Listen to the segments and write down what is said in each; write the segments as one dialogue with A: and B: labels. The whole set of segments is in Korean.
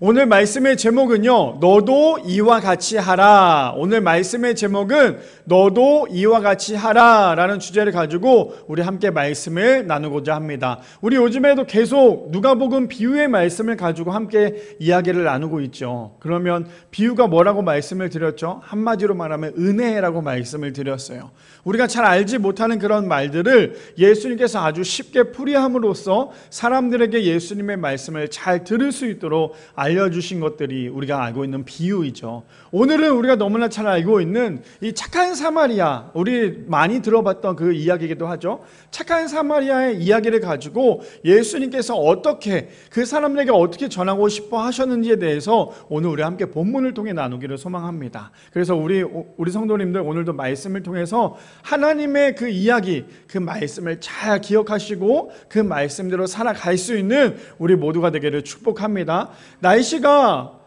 A: 오늘 말씀의 제목은요, 너도 이와 같이 하라. 오늘 말씀의 제목은 너도 이와 같이 하라 라는 주제를 가지고 우리 함께 말씀을 나누고자 합니다. 우리 요즘에도 계속 누가복음 비유의 말씀을 가지고 함께 이야기를 나누고 있죠. 그러면 비유가 뭐라고 말씀을 드렸죠? 한마디로 말하면 은혜라고 말씀을 드렸어요. 우리가 잘 알지 못하는 그런 말들을 예수님께서 아주 쉽게 풀이함으로써 사람들에게 예수님의 말씀을 잘 들을 수 있도록 알려주신 것들이 우리가 알고 있는 비유이죠. 오늘은 우리가 너무나 잘 알고 있는 이 착한 사마리아, 우리 많이 들어봤던 그 이야기이기도 하죠. 착한 사마리아의 이야기를 가지고 예수님께서 어떻게 그 사람들에게 어떻게 전하고 싶어 하셨는지에 대해서 오늘 우리 함께 본문을 통해 나누기를 소망합니다. 그래서 우리 성도님들 오늘도 말씀을 통해서 하나님의 그 이야기, 그 말씀을 잘 기억하시고 그 말씀대로 살아갈 수 있는 우리 모두가 되기를 축복합니다. 날씨가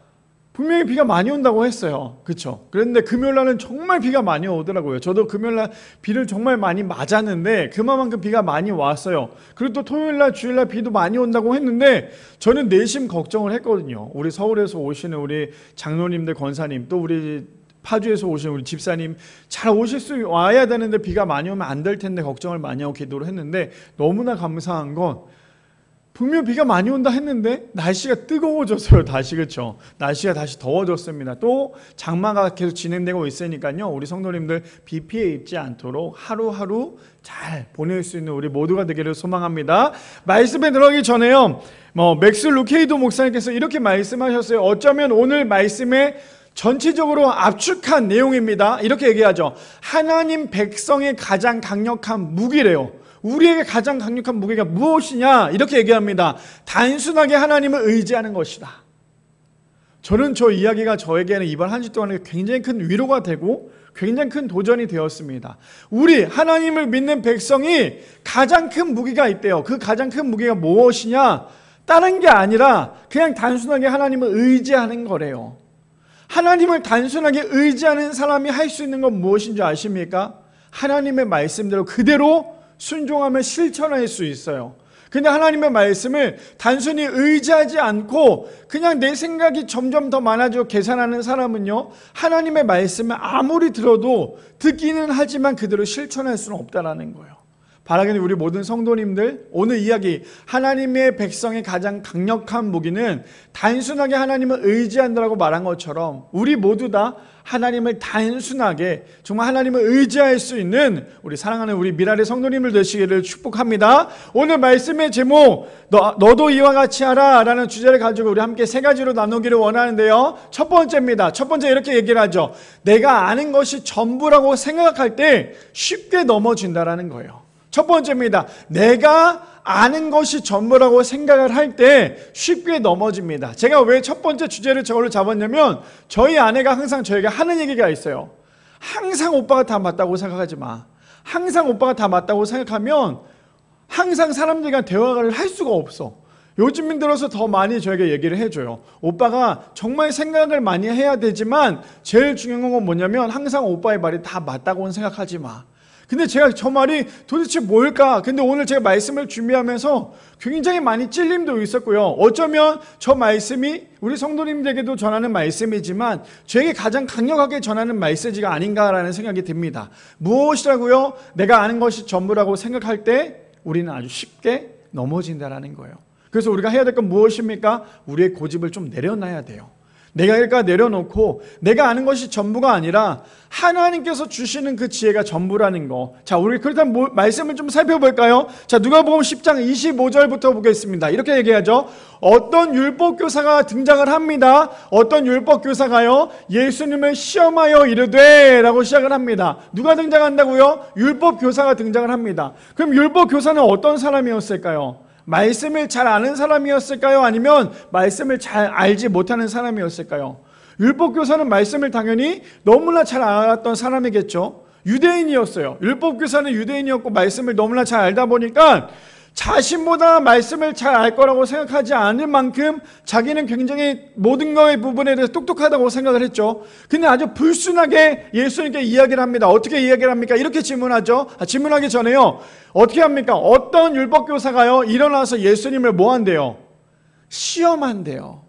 A: 분명히 비가 많이 온다고 했어요. 그렇죠? 그런데 금요일날은 정말 비가 많이 오더라고요. 저도 금요일날 비를 정말 많이 맞았는데 그만큼 비가 많이 왔어요. 그리고 또 토요일날 주일날 비도 많이 온다고 했는데 저는 내심 걱정을 했거든요. 우리 서울에서 오시는 우리 장로님들, 권사님, 또 우리 파주에서 오신 우리 집사님 잘 오실 수 와야 되는데 비가 많이 오면 안 될 텐데 걱정을 많이 하고 기도를 했는데, 너무나 감사한 건 분명 비가 많이 온다 했는데 날씨가 뜨거워졌어요. 다시. 그렇죠? 날씨가 다시 더워졌습니다. 또 장마가 계속 진행되고 있으니까요, 우리 성도님들 비 피해 입지 않도록 하루하루 잘 보낼 수 있는 우리 모두가 되기를 소망합니다. 말씀에 들어가기 전에요, 맥스 루케이도 목사님께서 이렇게 말씀하셨어요. 어쩌면 오늘 말씀에 전체적으로 압축한 내용입니다. 이렇게 얘기하죠. 하나님 백성의 가장 강력한 무기래요. 우리에게 가장 강력한 무기가 무엇이냐? 이렇게 얘기합니다. 단순하게 하나님을 의지하는 것이다. 저는 저 이야기가 저에게는 이번 한 주 동안에 굉장히 큰 위로가 되고 굉장히 큰 도전이 되었습니다. 우리 하나님을 믿는 백성이 가장 큰 무기가 있대요. 그 가장 큰 무기가 무엇이냐? 다른 게 아니라 그냥 단순하게 하나님을 의지하는 거래요. 하나님을 단순하게 의지하는 사람이 할 수 있는 건 무엇인지 아십니까? 하나님의 말씀대로 그대로 순종하면 실천할 수 있어요. 근데 하나님의 말씀을 단순히 의지하지 않고 그냥 내 생각이 점점 더 많아지고 계산하는 사람은요, 하나님의 말씀을 아무리 들어도 듣기는 하지만 그대로 실천할 수는 없다라는 거예요. 바라기는 우리 모든 성도님들, 오늘 이야기 하나님의 백성의 가장 강력한 무기는 단순하게 하나님을 의지한다라고 말한 것처럼 우리 모두 다 하나님을 단순하게 정말 하나님을 의지할 수 있는 우리 사랑하는 우리 미라리 성도님들 되시기를 축복합니다. 오늘 말씀의 제목 너도 이와 같이 하라 라는 주제를 가지고 우리 함께 세 가지로 나누기를 원하는데요, 첫 번째입니다. 첫 번째 이렇게 얘기를 하죠. 내가 아는 것이 전부라고 생각할 때 쉽게 넘어진다라는 거예요. 첫 번째입니다. 내가 아는 것이 전부라고 생각을 할 때 쉽게 넘어집니다. 제가 왜 첫 번째 주제를 저걸로 잡았냐면, 저희 아내가 항상 저에게 하는 얘기가 있어요. 항상 오빠가 다 맞다고 생각하지 마. 항상 오빠가 다 맞다고 생각하면 항상 사람들과 대화를 할 수가 없어. 요즘 들어서 더 많이 저에게 얘기를 해줘요. 오빠가 정말 생각을 많이 해야 되지만 제일 중요한 건 뭐냐면 항상 오빠의 말이 다 맞다고는 생각하지 마. 근데 제가 저 말이 도대체 뭘까? 근데 오늘 제가 말씀을 준비하면서 굉장히 많이 찔림도 있었고요. 어쩌면 저 말씀이 우리 성도님들에게도 전하는 말씀이지만 저에게 가장 강력하게 전하는 메시지가 아닌가라는 생각이 듭니다. 무엇이라고요? 내가 아는 것이 전부라고 생각할 때 우리는 아주 쉽게 넘어진다라는 거예요. 그래서 우리가 해야 될 건 무엇입니까? 우리의 고집을 좀 내려놔야 돼요. 내가 내려놓고 내가 아는 것이 전부가 아니라 하나님께서 주시는 그 지혜가 전부라는 거. 자, 우리 그렇다면 말씀을 좀 살펴볼까요? 자, 누가복음 10장 25절부터 보겠습니다. 이렇게 얘기하죠. 어떤 율법교사가 등장을 합니다. 어떤 율법교사가요, 예수님을 시험하여 이르되 라고 시작을 합니다. 누가 등장한다고요? 율법교사가 등장을 합니다. 그럼 율법교사는 어떤 사람이었을까요? 말씀을 잘 아는 사람이었을까요? 아니면 말씀을 잘 알지 못하는 사람이었을까요? 율법교사는 말씀을 당연히 너무나 잘 알았던 사람이겠죠. 유대인이었어요. 율법교사는 유대인이었고 말씀을 너무나 잘 알다 보니까 자신보다 말씀을 잘 알 거라고 생각하지 않을 만큼 자기는 굉장히 모든 거의 부분에 대해서 똑똑하다고 생각을 했죠. 근데 아주 불순하게 예수님께 이야기를 합니다. 어떻게 이야기를 합니까? 이렇게 질문하죠. 질문하기 전에요, 어떻게 합니까? 어떤 율법교사가요 일어나서 예수님을 뭐 한대요? 시험한대요.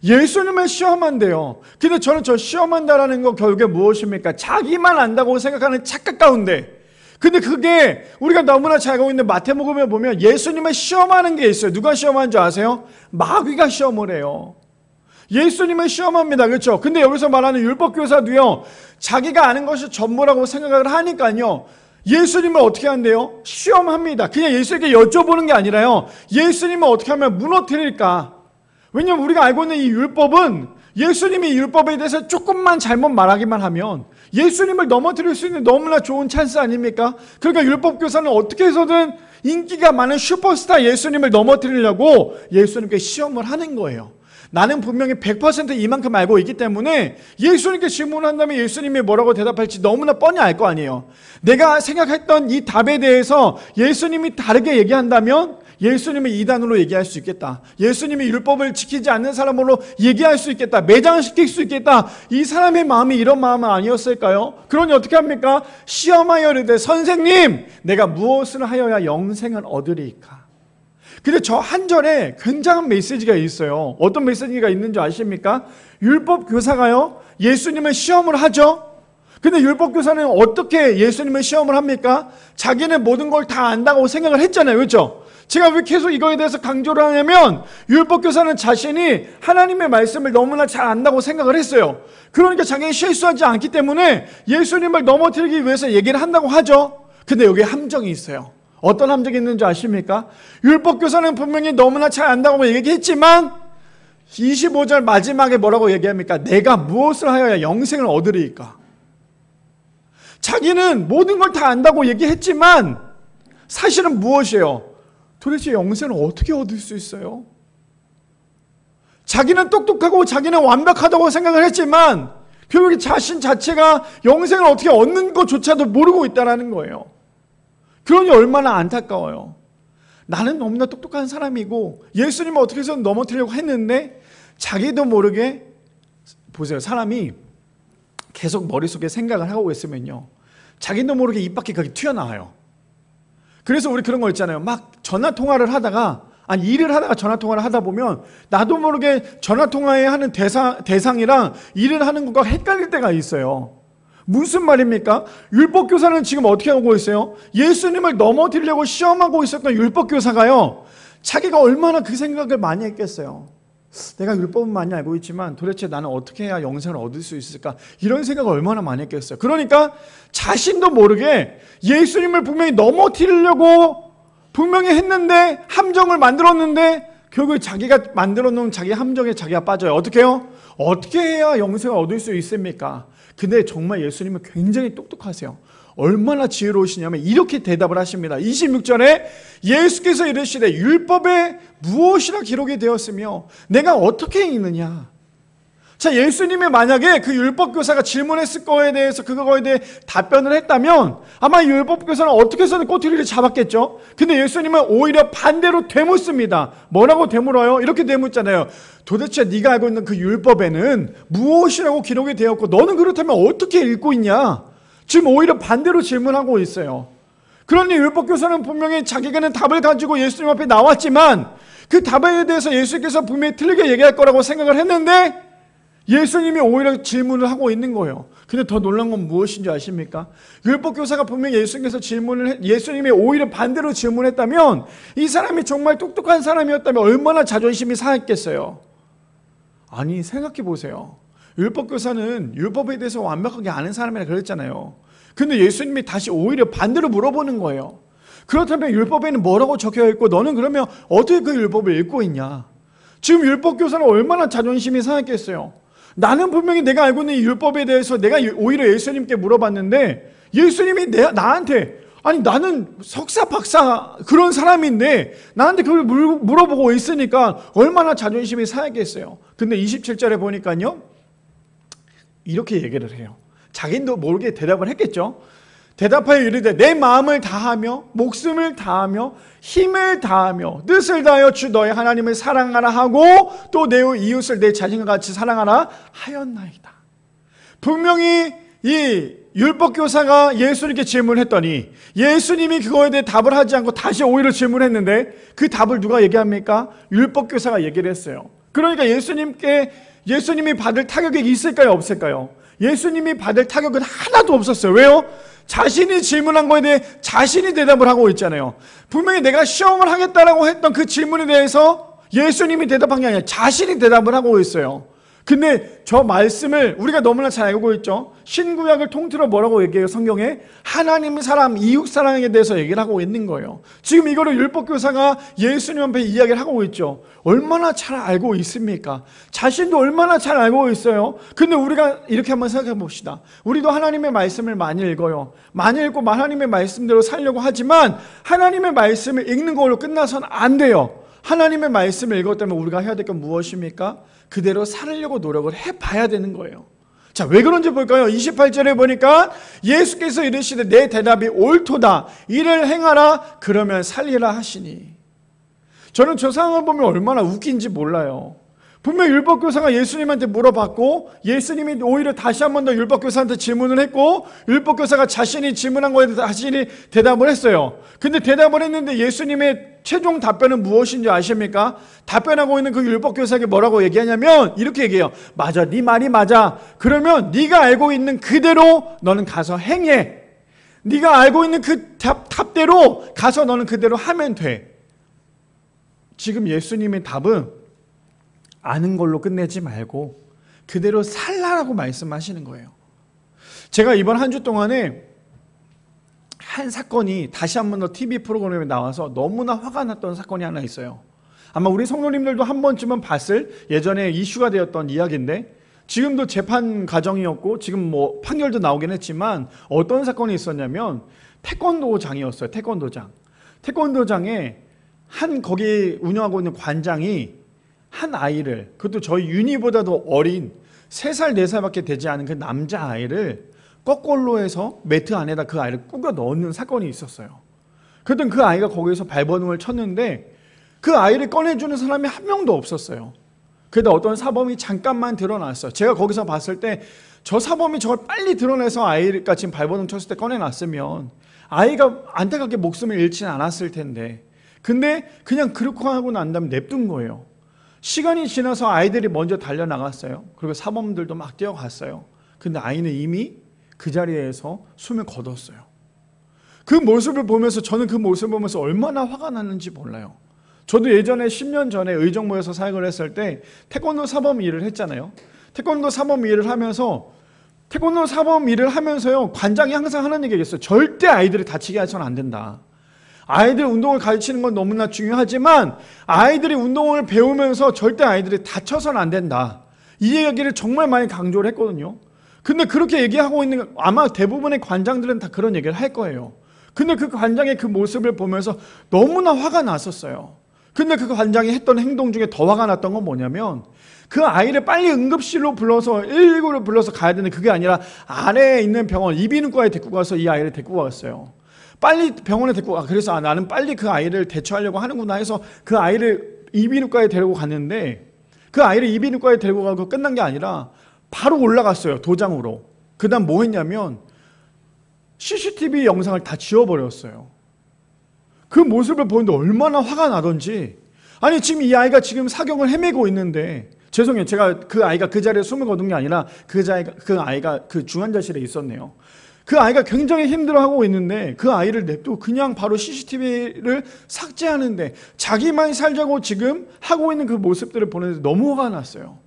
A: 예수님을 시험한대요. 근데 저는 저 시험한다라는 거 결국에 무엇입니까? 자기만 안다고 생각하는 착각 가운데. 근데 그게 우리가 너무나 잘 알고 있는 마태복음에 보면 예수님을 시험하는 게 있어요. 누가 시험하는 줄 아세요? 마귀가 시험을 해요. 예수님을 시험합니다. 그렇죠? 근데 여기서 말하는 율법교사도요, 자기가 아는 것이 전부라고 생각을 하니까요, 예수님을 어떻게 한대요? 시험합니다. 그냥 예수에게 여쭤보는 게 아니라요, 예수님을 어떻게 하면 무너뜨릴까? 왜냐면 우리가 알고 있는 이 율법은 예수님이 이 율법에 대해서 조금만 잘못 말하기만 하면 예수님을 넘어뜨릴 수 있는 너무나 좋은 찬스 아닙니까? 그러니까 율법교사는 어떻게 해서든 인기가 많은 슈퍼스타 예수님을 넘어뜨리려고 예수님께 시험을 하는 거예요. 나는 분명히 100% 이만큼 알고 있기 때문에 예수님께 질문한다면 예수님이 뭐라고 대답할지 너무나 뻔히 알 거 아니에요. 내가 생각했던 이 답에 대해서 예수님이 다르게 얘기한다면 예수님을 이단으로 얘기할 수 있겠다. 예수님이 율법을 지키지 않는 사람으로 얘기할 수 있겠다. 매장시킬 수 있겠다. 이 사람의 마음이 이런 마음은 아니었을까요? 그러니 어떻게 합니까? 시험하여 이르되 선생님, 내가 무엇을 하여야 영생을 얻으리이까? 근데 저 한 절에 굉장한 메시지가 있어요. 어떤 메시지가 있는 줄 아십니까? 율법교사가요, 예수님을 시험을 하죠. 근데 율법교사는 어떻게 예수님을 시험을 합니까? 자기는 모든 걸 다 안다고 생각을 했잖아요. 그렇죠? 제가 왜 계속 이거에 대해서 강조를 하냐면 율법교사는 자신이 하나님의 말씀을 너무나 잘 안다고 생각을 했어요. 그러니까 자기는 실수하지 않기 때문에 예수님을 넘어뜨리기 위해서 얘기를 한다고 하죠. 근데 여기에 함정이 있어요. 어떤 함정이 있는지 아십니까? 율법교사는 분명히 너무나 잘 안다고 얘기했지만 25절 마지막에 뭐라고 얘기합니까? 내가 무엇을 하여야 영생을 얻으리이까? 자기는 모든 걸 다 안다고 얘기했지만 사실은 무엇이에요? 도대체 영생을 어떻게 얻을 수 있어요? 자기는 똑똑하고 자기는 완벽하다고 생각을 했지만 결국에 자신 자체가 영생을 어떻게 얻는 것조차도 모르고 있다는 거예요. 그러니 얼마나 안타까워요. 나는 너무나 똑똑한 사람이고 예수님을 어떻게 해서 넘어뜨리려고 했는데 자기도 모르게, 보세요, 사람이 계속 머릿속에 생각을 하고 있으면요, 자기도 모르게 입 밖에 그게 튀어나와요. 그래서 우리 그런 거 있잖아요. 막 전화통화를 하다가, 아니 일을 하다가 전화통화를 하다 보면 나도 모르게 전화통화에 하는 대상이랑 일을 하는 것과 헷갈릴 때가 있어요. 무슨 말입니까? 율법교사는 지금 어떻게 하고 있어요? 예수님을 넘어뜨리려고 시험하고 있었던 율법교사가요, 자기가 얼마나 그 생각을 많이 했겠어요. 내가 율법은 많이 알고 있지만 도대체 나는 어떻게 해야 영생을 얻을 수 있을까? 이런 생각을 얼마나 많이 했겠어요. 그러니까 자신도 모르게 예수님을 분명히 넘어뜨리려고 분명히 했는데, 함정을 만들었는데 결국 자기가 만들어 놓은 자기 함정에 자기가 빠져요. 어떻게 해요? 어떻게 해야 영생을 얻을 수 있습니까? 근데 정말 예수님은 굉장히 똑똑하세요. 얼마나 지혜로우시냐면 이렇게 대답을 하십니다. 26절에 예수께서 이르시되 율법에 무엇이라 기록이 되었으며 내가 어떻게 읽느냐? 자, 예수님이 만약에 그 율법교사가 질문했을 거에 대해서 그거에 대해 답변을 했다면 아마 율법교사는 어떻게 해서든 꼬투리를 잡았겠죠. 근데 예수님은 오히려 반대로 되묻습니다. 뭐라고 되물어요? 이렇게 되묻잖아요. 도대체 네가 알고 있는 그 율법에는 무엇이라고 기록이 되었고 너는 그렇다면 어떻게 읽고 있냐? 지금 오히려 반대로 질문하고 있어요. 그러니 율법교사는 분명히 자기가는 답을 가지고 예수님 앞에 나왔지만 그 답에 대해서 예수께서 분명히 틀리게 얘기할 거라고 생각을 했는데 예수님이 오히려 질문을 하고 있는 거예요. 근데 더 놀란 건 무엇인지 아십니까? 율법교사가 분명히 예수님께서 예수님이 오히려 반대로 질문했다면 이 사람이 정말 똑똑한 사람이었다면 얼마나 자존심이 상했겠어요. 아니, 생각해 보세요. 율법교사는 율법에 대해서 완벽하게 아는 사람이라 그랬잖아요. 근데 예수님이 다시 오히려 반대로 물어보는 거예요. 그렇다면 율법에는 뭐라고 적혀 있고 너는 그러면 어떻게 그 율법을 읽고 있냐? 지금 율법교사는 얼마나 자존심이 상했겠어요. 나는 분명히 내가 알고 있는 이 율법에 대해서 내가 오히려 예수님께 물어봤는데 예수님이 나한테, 아니 나는 석사 박사 그런 사람인데 나한테 그걸 물어보고 있으니까 얼마나 자존심이 상했겠어요. 근데 27절에 보니까요, 이렇게 얘기를 해요. 자기도 모르게 대답을 했겠죠. 대답하여 이르되 내 마음을 다하며 목숨을 다하며 힘을 다하며 뜻을 다하여 주 너의 하나님을 사랑하라 하고 또 내 이웃을 내 자신과 같이 사랑하라 하였나이다. 분명히 이 율법교사가 예수님께 질문했더니 예수님이 그거에 대해 답을 하지 않고 다시 오히려 질문했는데 그 답을 누가 얘기합니까? 율법교사가 얘기를 했어요. 그러니까 예수님이 받을 타격이 있을까요? 없을까요? 예수님이 받을 타격은 하나도 없었어요. 왜요? 자신이 질문한 거에 대해 자신이 대답을 하고 있잖아요. 분명히 내가 시험을 하겠다라고 했던 그 질문에 대해서 예수님이 대답한 게 아니라 자신이 대답을 하고 있어요. 근데 저 말씀을 우리가 너무나 잘 알고 있죠. 신구약을 통틀어 뭐라고 얘기해요? 성경에 하나님의 사랑, 이웃 사랑에 대해서 얘기를 하고 있는 거예요. 지금 이거를 율법교사가 예수님 앞에 이야기를 하고 있죠. 얼마나 잘 알고 있습니까? 자신도 얼마나 잘 알고 있어요. 근데 우리가 이렇게 한번 생각해 봅시다. 우리도 하나님의 말씀을 많이 읽어요. 많이 읽고 하나님의 말씀대로 살려고 하지만 하나님의 말씀을 읽는 걸로 끝나서는 안 돼요. 하나님의 말씀을 읽었다면 우리가 해야 될 건 무엇입니까? 그대로 살으려고 노력을 해봐야 되는 거예요. 자, 왜 그런지 볼까요? 28절에 보니까 예수께서 이르시되 내 대답이 옳도다. 이를 행하라. 그러면 살리라 하시니. 저는 저 상황을 보면 얼마나 웃긴지 몰라요. 분명 율법교사가 예수님한테 물어봤고 예수님이 오히려 다시 한 번 더 율법교사한테 질문을 했고 율법교사가 자신이 질문한 거에 자신이 대답을 했어요. 근데 대답을 했는데 예수님의 최종 답변은 무엇인지 아십니까? 답변하고 있는 그 율법교사에게 뭐라고 얘기하냐면 이렇게 얘기해요. 맞아, 네 말이 맞아. 그러면 네가 알고 있는 그대로 너는 가서 행해. 네가 알고 있는 그 답대로 가서 너는 그대로 하면 돼. 지금 예수님의 답은 아는 걸로 끝내지 말고 그대로 살라라고 말씀하시는 거예요. 제가 이번 한 주 동안에 한 사건이 다시 한 번 더 TV 프로그램에 나와서 너무나 화가 났던 사건이 하나 있어요. 아마 우리 성도님들도 한 번쯤은 봤을 예전에 이슈가 되었던 이야기인데 지금도 재판 과정이었고 지금 뭐 판결도 나오긴 했지만 어떤 사건이 있었냐면 태권도장이었어요. 태권도장에 한 거기 운영하고 있는 관장이 한 아이를, 그것도 저희 윤희보다도 어린 3살, 4살밖에 되지 않은 그 남자아이를 거꾸로 해서 매트 안에다 그 아이를 꾸겨 넣는 사건이 있었어요. 그랬더니 그 아이가 거기서 발버둥을 쳤는데 그 아이를 꺼내주는 사람이 한 명도 없었어요. 그래도 어떤 사범이 잠깐만 드러났어요. 제가 거기서 봤을 때 저 사범이 저걸 빨리 드러내서 아이가 지금 발버둥 쳤을 때 꺼내놨으면 아이가 안타깝게 목숨을 잃지는 않았을 텐데 근데 그냥 그렇게 하고 난 다음에 냅둔 거예요. 시간이 지나서 아이들이 먼저 달려나갔어요. 그리고 사범들도 막 뛰어갔어요. 근데 아이는 이미 그 자리에서 숨을 거뒀어요. 그 모습을 보면서 저는 그 모습을 보면서 얼마나 화가 났는지 몰라요. 저도 예전에 10년 전에 의정부에서 사역을 했을 때 태권도 사범 일을 했잖아요. 태권도 사범 일을 하면서요 관장이 항상 하는 얘기가 있어요. 절대 아이들을 다치게 해서는 안 된다. 아이들 운동을 가르치는 건 너무나 중요하지만 아이들이 운동을 배우면서 절대 아이들이 다쳐서는 안 된다. 이 얘기를 정말 많이 강조를 했거든요. 근데 그렇게 얘기하고 있는 아마 대부분의 관장들은 다 그런 얘기를 할 거예요. 근데 그 관장의 그 모습을 보면서 너무나 화가 났었어요. 근데 그 관장이 했던 행동 중에 더 화가 났던 건 뭐냐면 그 아이를 빨리 응급실로 불러서 119를 불러서 가야 되는데 그게 아니라 아래에 있는 병원 이비인후과에 데리고 가서 이 아이를 데리고 갔어요. 빨리 병원에 데리고 가. 그래서 나는 빨리 그 아이를 대처하려고 하는구나 해서 그 아이를 이비인후과에 데리고 갔는데 그 아이를 이비인후과에 데리고 가고 끝난 게 아니라 바로 올라갔어요. 도장으로. 그 다음 뭐 했냐면 CCTV 영상을 다 지워버렸어요. 그 모습을 보는데 얼마나 화가 나던지. 아니 지금 이 아이가 지금 사경을 헤매고 있는데 죄송해요. 제가 그 아이가 그 자리에 숨을 거둔 게 아니라 그 아이가 그 중환자실에 있었네요. 그 아이가 굉장히 힘들어하고 있는데 그 아이를 냅두고 그냥 바로 CCTV를 삭제하는데 자기만 살자고 지금 하고 있는 그 모습들을 보는데 너무 화가 났어요.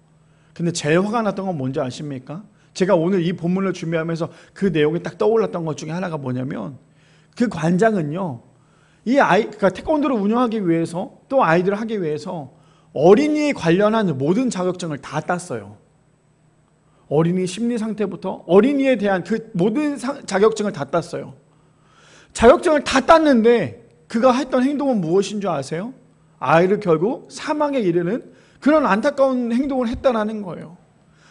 A: 근데 제일 화가 났던 건 뭔지 아십니까? 제가 오늘 이 본문을 준비하면서 그 내용이 딱 떠올랐던 것 중에 하나가 뭐냐면 그 관장은요 이 아이, 그러니까 태권도를 운영하기 위해서 또 아이들을 하기 위해서 어린이에 관련한 모든 자격증을 다 땄어요. 어린이 심리 상태부터 어린이에 대한 그 모든 자격증을 다 땄어요. 자격증을 다 땄는데 그가 했던 행동은 무엇인 줄 아세요? 아이를 결국 사망에 이르는 그런 안타까운 행동을 했다라는 거예요.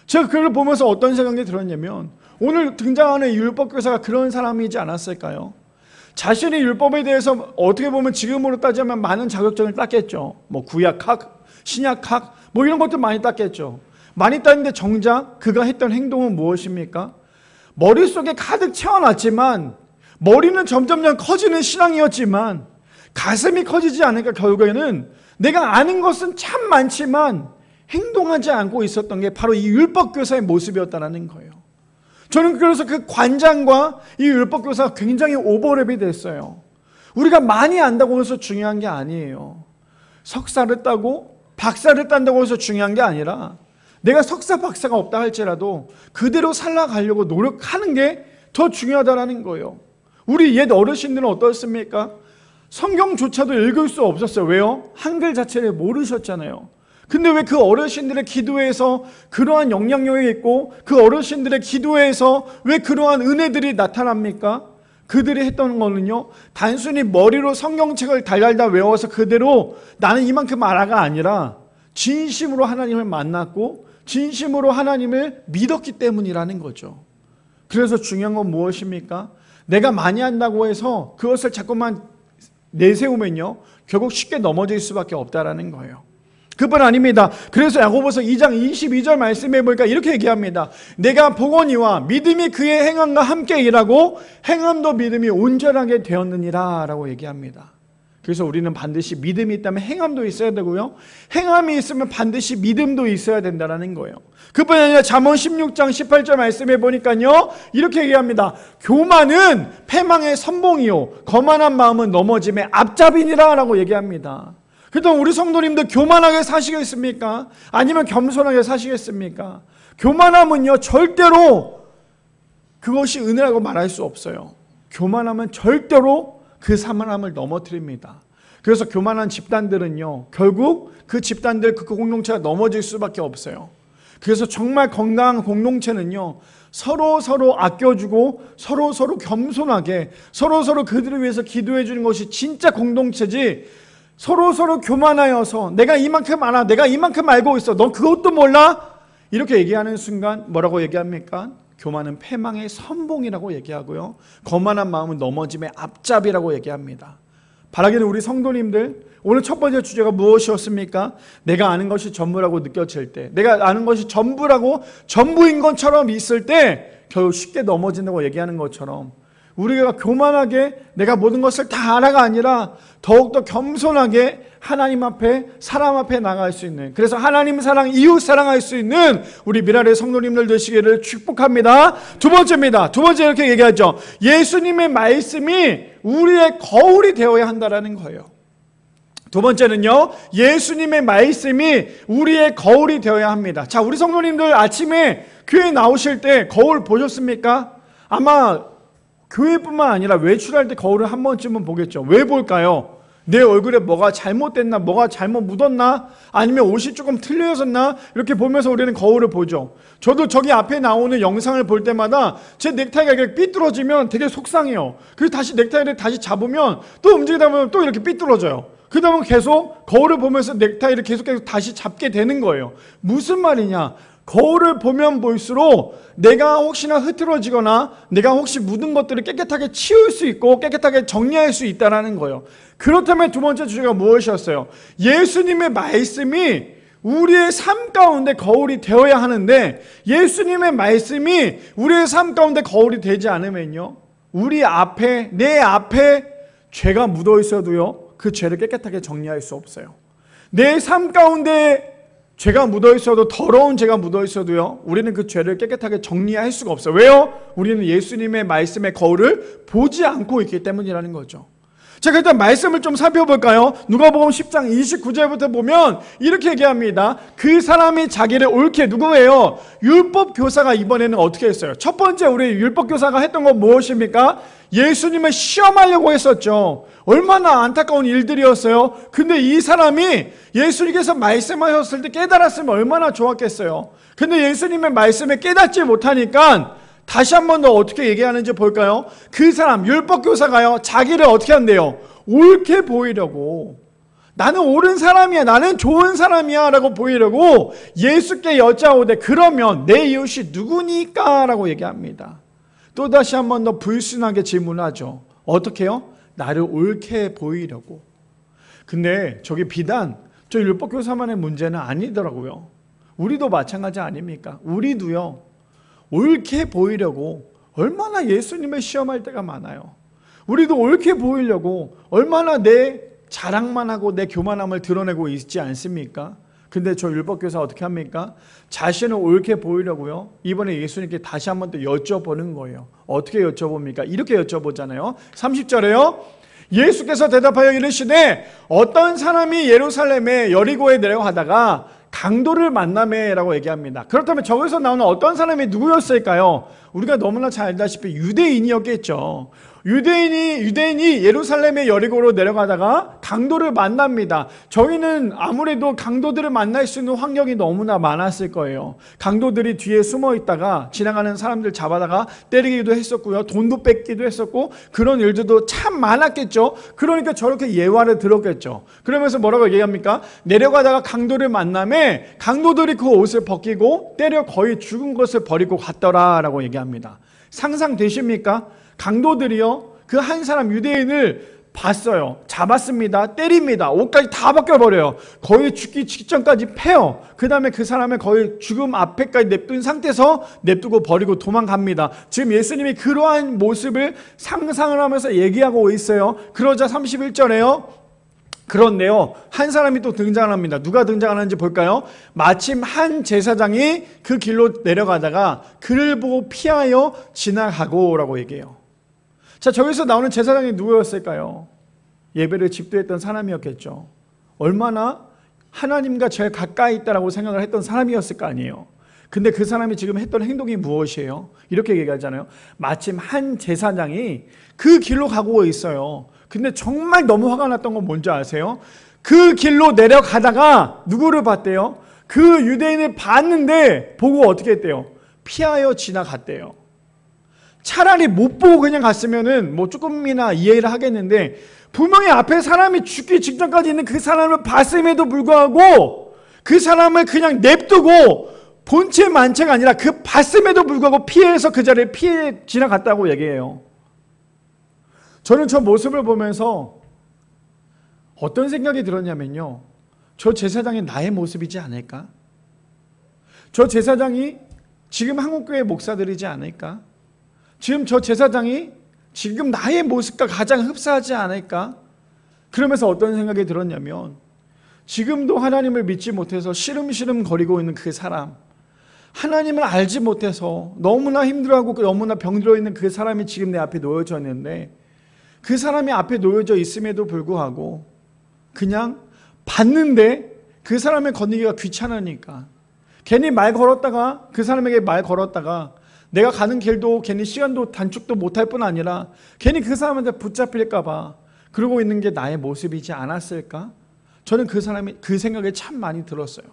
A: 제가 그걸 보면서 어떤 생각이 들었냐면 오늘 등장하는 율법교사가 그런 사람이지 않았을까요? 자신이 율법에 대해서 어떻게 보면 지금으로 따지면 많은 자격증을 땄겠죠. 뭐 구약학, 신약학 뭐 이런 것들 많이 땄겠죠. 많이 땄는데 정작 그가 했던 행동은 무엇입니까? 머릿속에 가득 채워놨지만 머리는 점점점 커지는 신앙이었지만 가슴이 커지지 않으니까 결국에는 내가 아는 것은 참 많지만 행동하지 않고 있었던 게 바로 이 율법교사의 모습이었다는 거예요. 저는 그래서 그 관장과 이 율법교사가 굉장히 오버랩이 됐어요. 우리가 많이 안다고 해서 중요한 게 아니에요. 석사를 따고 박사를 딴다고 해서 중요한 게 아니라 내가 석사 박사가 없다 할지라도 그대로 살아가려고 노력하는 게 더 중요하다는 거예요. 우리 옛 어르신들은 어떻습니까? 성경조차도 읽을 수 없었어요. 왜요? 한글 자체를 모르셨잖아요. 근데 왜 그 어르신들의 기도에서 그러한 영향력이 있고 그 어르신들의 기도에서 왜 그러한 은혜들이 나타납니까? 그들이 했던 거는요, 단순히 머리로 성경책을 달달달 외워서 그대로 나는 이만큼 알아가 아니라 진심으로 하나님을 만났고 진심으로 하나님을 믿었기 때문이라는 거죠. 그래서 중요한 건 무엇입니까? 내가 많이 한다고 해서 그것을 자꾸만 내세우면요, 결국 쉽게 넘어질 수밖에 없다라는 거예요. 그뿐 아닙니다. 그래서 야고보서 2장 22절 말씀해 보니까 이렇게 얘기합니다. 내가 보거니와 믿음이 그의 행함과 함께 일하고 행함도 믿음이 온전하게 되었느니라 라고 얘기합니다. 그래서 우리는 반드시 믿음이 있다면 행함도 있어야 되고요, 행함이 있으면 반드시 믿음도 있어야 된다는 거예요. 그뿐 아니라 잠언 16장 18절 말씀해 보니까요, 이렇게 얘기합니다. 교만은 패망의 선봉이요 거만한 마음은 넘어짐의 앞잡이니라 라고 얘기합니다. 그렇다면 우리 성도님들 교만하게 사시겠습니까? 아니면 겸손하게 사시겠습니까? 교만함은요, 절대로 그것이 은혜라고 말할 수 없어요. 교만함은 절대로 그 사만함을 넘어뜨립니다. 그래서 교만한 집단들은요, 결국 그 집단들, 그 공동체가 넘어질 수밖에 없어요. 그래서 정말 건강한 공동체는요, 서로 아껴주고 서로 겸손하게 서로 그들을 위해서 기도해 주는 것이 진짜 공동체지, 서로 교만하여서 내가 이만큼 알아, 내가 이만큼 알고 있어, 넌 그것도 몰라? 이렇게 얘기하는 순간 뭐라고 얘기합니까? 교만은 패망의 선봉이라고 얘기하고요, 거만한 마음은 넘어짐의 앞잡이라고 얘기합니다. 바라기는 우리 성도님들, 오늘 첫 번째 주제가 무엇이었습니까? 내가 아는 것이 전부라고 느껴질 때, 내가 아는 것이 전부라고 전부인 것처럼 있을 때 결국 쉽게 넘어진다고 얘기하는 것처럼, 우리가 교만하게 내가 모든 것을 다 알아가 아니라 더욱더 겸손하게 하나님 앞에, 사람 앞에 나갈 수 있는, 그래서 하나님 사랑, 이웃 사랑할 수 있는 우리 미라의 성도님들 되시기를 축복합니다. 두 번째입니다. 두 번째 이렇게 얘기하죠. 예수님의 말씀이 우리의 거울이 되어야 한다는 거예요. 두 번째는요, 예수님의 말씀이 우리의 거울이 되어야 합니다. 자, 우리 성도님들 아침에 교회 나오실 때 거울 보셨습니까? 아마 교회뿐만 아니라 외출할 때 거울을 한 번쯤은 보겠죠. 왜 볼까요? 내 얼굴에 뭐가 잘못됐나, 뭐가 잘못 묻었나, 아니면 옷이 조금 틀려졌나, 이렇게 보면서 우리는 거울을 보죠. 저도 저기 앞에 나오는 영상을 볼 때마다 제 넥타이가 이렇게 삐뚤어지면 되게 속상해요. 그래서 다시 넥타이를 다시 잡으면 또 움직이다 보면 또 이렇게 삐뚤어져요. 그러다 보면 계속 거울을 보면서 넥타이를 계속 다시 잡게 되는 거예요. 무슨 말이냐? 거울을 보면 볼수록 내가 혹시나 흐트러지거나 내가 혹시 묻은 것들을 깨끗하게 치울 수 있고 깨끗하게 정리할 수 있다는 거예요. 그렇다면 두 번째 주제가 무엇이었어요? 예수님의 말씀이 우리의 삶 가운데 거울이 되어야 하는데, 예수님의 말씀이 우리의 삶 가운데 거울이 되지 않으면요, 우리 앞에, 내 앞에 죄가 묻어 있어도요, 그 죄를 깨끗하게 정리할 수 없어요. 내 삶 가운데 죄가 묻어 있어도, 더러운 죄가 묻어 있어도요, 우리는 그 죄를 깨끗하게 정리할 수가 없어요. 왜요? 우리는 예수님의 말씀의 거울을 보지 않고 있기 때문이라는 거죠. 자, 일단 말씀을 좀 살펴볼까요? 누가복음 10장 29절부터 보면 이렇게 얘기합니다. 그 사람이 자기를 옳게, 누구예요? 율법 교사가 이번에는 어떻게 했어요? 첫 번째 우리 율법 교사가 했던 건 무엇입니까? 예수님을 시험하려고 했었죠. 얼마나 안타까운 일들이었어요. 근데 이 사람이 예수님께서 말씀하셨을 때 깨달았으면 얼마나 좋았겠어요. 근데 예수님의 말씀에 깨닫지 못하니까 다시 한 번 더 어떻게 얘기하는지 볼까요? 그 사람, 율법교사가요, 자기를 어떻게 한대요? 옳게 보이려고, 나는 옳은 사람이야, 나는 좋은 사람이야 라고 보이려고 예수께 여짜오되 그러면 내 이웃이 누구니까? 라고 얘기합니다. 또 다시 한 번 더 불순하게 질문하죠. 어떻게 해요? 나를 옳게 보이려고. 근데 저게 비단 저 율법교사만의 문제는 아니더라고요. 우리도 마찬가지 아닙니까? 우리도요, 옳게 보이려고 얼마나 예수님을 시험할 때가 많아요. 우리도 옳게 보이려고 얼마나 내 자랑만 하고 내 교만함을 드러내고 있지 않습니까? 근데 저 율법교사 어떻게 합니까? 자신을 옳게 보이려고요. 이번에 예수님께 다시 한번 또 여쭤보는 거예요. 어떻게 여쭤봅니까? 이렇게 여쭤보잖아요. 30절에요. 예수께서 대답하여 이르시되 어떤 사람이 예루살렘에 여리고에 내려가다가 강도를 만나매라고 얘기합니다. 그렇다면 저기서 나오는 어떤 사람이 누구였을까요? 우리가 너무나 잘 알다시피 유대인이었겠죠. 유대인이 예루살렘의 여리고로 내려가다가 강도를 만납니다. 저희는 아무래도 강도들을 만날 수 있는 환경이 너무나 많았을 거예요. 강도들이 뒤에 숨어 있다가 지나가는 사람들 잡아다가 때리기도 했었고요. 돈도 뺏기도 했었고 그런 일들도 참 많았겠죠. 그러니까 저렇게 예화를 들었겠죠. 그러면서 뭐라고 얘기합니까? 내려가다가 강도를 만남에 강도들이 그 옷을 벗기고 때려 거의 죽은 것을 버리고 갔더라라고 얘기합니다. 상상되십니까? 강도들이요, 그 한 사람 유대인을 봤어요. 잡았습니다. 때립니다. 옷까지 다 벗겨버려요. 거의 죽기 직전까지 패요. 그 다음에 그 사람을 거의 죽음 앞에까지 냅둔 상태에서 냅두고 버리고 도망갑니다. 지금 예수님이 그러한 모습을 상상을 하면서 얘기하고 있어요. 그러자 31절에요. 그런데요, 한 사람이 또 등장을 합니다. 누가 등장하는지 볼까요? 마침 한 제사장이 그 길로 내려가다가 그를 보고 피하여 지나가고 라고 얘기해요. 자, 저기서 나오는 제사장이 누구였을까요? 예배를 집도했던 사람이었겠죠. 얼마나 하나님과 제일 가까이 있다라고 생각을 했던 사람이었을 거 아니에요. 근데 그 사람이 지금 했던 행동이 무엇이에요? 이렇게 얘기하잖아요. 마침 한 제사장이 그 길로 가고 있어요. 근데 정말 너무 화가 났던 건 뭔지 아세요? 그 길로 내려가다가 누구를 봤대요? 그 유대인을 봤는데 보고 어떻게 했대요? 피하여 지나갔대요. 차라리 못 보고 그냥 갔으면은 뭐 조금이나 이해를 하겠는데 분명히 앞에 사람이 죽기 직전까지 있는 그 사람을 봤음에도 불구하고 그 사람을 그냥 냅두고 본체 만체가 아니라 그 봤음에도 불구하고 피해서 그 자리에 피해 지나갔다고 얘기해요. 저는 저 모습을 보면서 어떤 생각이 들었냐면요. 저 제사장이 나의 모습이지 않을까? 저 제사장이 지금 한국교회 목사들이지 않을까? 지금 저 제사장이 지금 나의 모습과 가장 흡사하지 않을까? 그러면서 어떤 생각이 들었냐면 지금도 하나님을 믿지 못해서 시름시름 거리고 있는 그 사람, 하나님을 알지 못해서 너무나 힘들어하고 너무나 병들어 있는 그 사람이 지금 내 앞에 놓여져 있는데 그 사람이 앞에 놓여져 있음에도 불구하고 그냥 봤는데 그 사람을 건너기가 귀찮으니까 괜히 말 걸었다가 그 사람에게 말 걸었다가 내가 가는 길도 괜히 시간도 단축도 못할 뿐 아니라 괜히 그 사람한테 붙잡힐까 봐 그러고 있는 게 나의 모습이지 않았을까? 저는 그 생각이 참 많이 들었어요.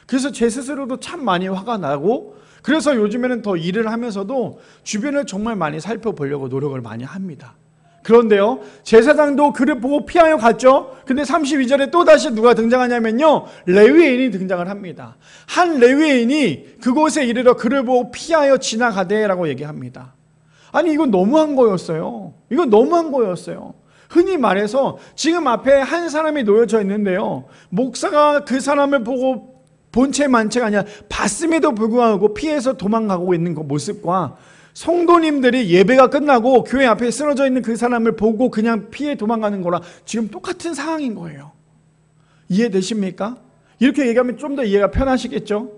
A: 그래서 제 스스로도 참 많이 화가 나고 그래서 요즘에는 더 일을 하면서도 주변을 정말 많이 살펴보려고 노력을 많이 합니다. 그런데요, 제사장도 그를 보고 피하여 갔죠. 근데 32절에 또다시 누가 등장하냐면요, 레위인이 등장을 합니다. 한 레위인이 그곳에 이르러 그를 보고 피하여 지나가되라고 얘기합니다. 아니 이건 너무한 거였어요. 이건 너무한 거였어요. 흔히 말해서 지금 앞에 한 사람이 놓여져 있는데요, 목사가 그 사람을 보고 본체 만체가 아니라 봤음에도 불구하고 피해서 도망가고 있는 그 모습과 성도님들이 예배가 끝나고 교회 앞에 쓰러져 있는 그 사람을 보고 그냥 피해 도망가는 거랑 지금 똑같은 상황인 거예요. 이해되십니까? 이렇게 얘기하면 좀 더 이해가 편하시겠죠?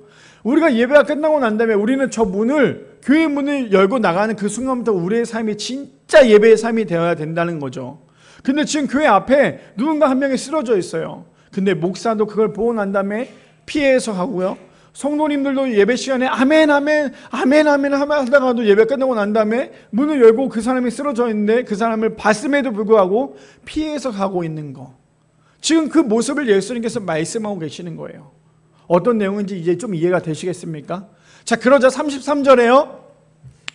A: 우리가 예배가 끝나고 난 다음에 우리는 저 문을, 교회 문을 열고 나가는 그 순간부터 우리의 삶이 진짜 예배의 삶이 되어야 된다는 거죠. 근데 지금 교회 앞에 누군가 한 명이 쓰러져 있어요. 근데 목사도 그걸 보고 난 다음에 피해서 가고요, 성도님들도 예배 시간에 아멘 아멘 아멘 아멘 하다가도 예배 끝나고 난 다음에 문을 열고 그 사람이 쓰러져 있는데 그 사람을 봤음에도 불구하고 피해서 가고 있는 거, 지금 그 모습을 예수님께서 말씀하고 계시는 거예요. 어떤 내용인지 이제 좀 이해가 되시겠습니까? 자, 그러자 33절에요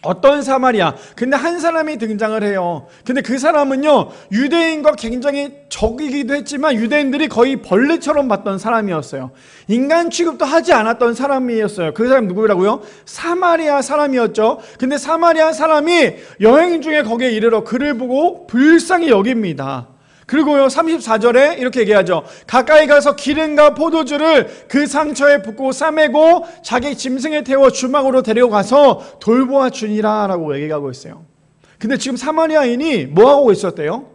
A: 어떤 사마리아, 근데 한 사람이 등장을 해요. 근데 그 사람은요, 유대인과 굉장히 적이기도 했지만 유대인들이 거의 벌레처럼 봤던 사람이었어요. 인간 취급도 하지 않았던 사람이었어요. 그 사람이 누구라고요? 사마리아 사람이었죠. 근데 사마리아 사람이 여행 중에 거기에 이르러 그를 보고 불쌍히 여깁니다. 그리고요 34절에 이렇게 얘기하죠. 가까이 가서 기름과 포도주를 그 상처에 붓고 싸매고 자기 짐승에 태워 주막으로 데려가서 돌보아 주니라 라고 얘기하고 있어요. 근데 지금 사마리아인이 뭐하고 있었대요?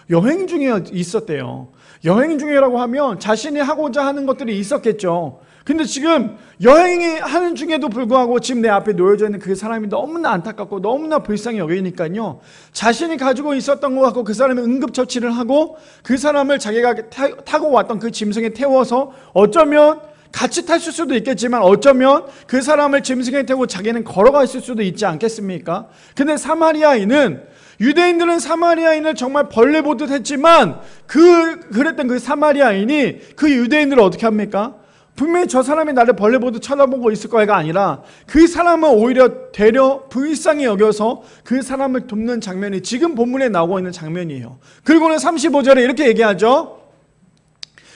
A: 여행 중에 있었대요. 여행 중이라고 하면 자신이 하고자 하는 것들이 있었겠죠. 근데 지금 여행이 하는 중에도 불구하고 지금 내 앞에 놓여져 있는 그 사람이 너무나 안타깝고 너무나 불쌍히 여기니까요, 자신이 가지고 있었던 것 같고 그 사람이 응급처치를 하고 그 사람을 자기가 타고 왔던 그 짐승에 태워서 어쩌면 같이 탔을 수도 있겠지만 어쩌면 그 사람을 짐승에 태우고 자기는 걸어갔을 수도 있지 않겠습니까? 근데 유대인들은 사마리아인을 정말 벌레 보듯 했지만 그랬던 그 사마리아인이 그 유대인들을 어떻게 합니까? 분명히 저 사람이 나를 벌레 보듯 쳐다보고 있을 거야가 아니라 그 사람을 오히려 되려 불쌍히 여겨서 그 사람을 돕는 장면이 지금 본문에 나오고 있는 장면이에요. 그리고는 35절에 이렇게 얘기하죠.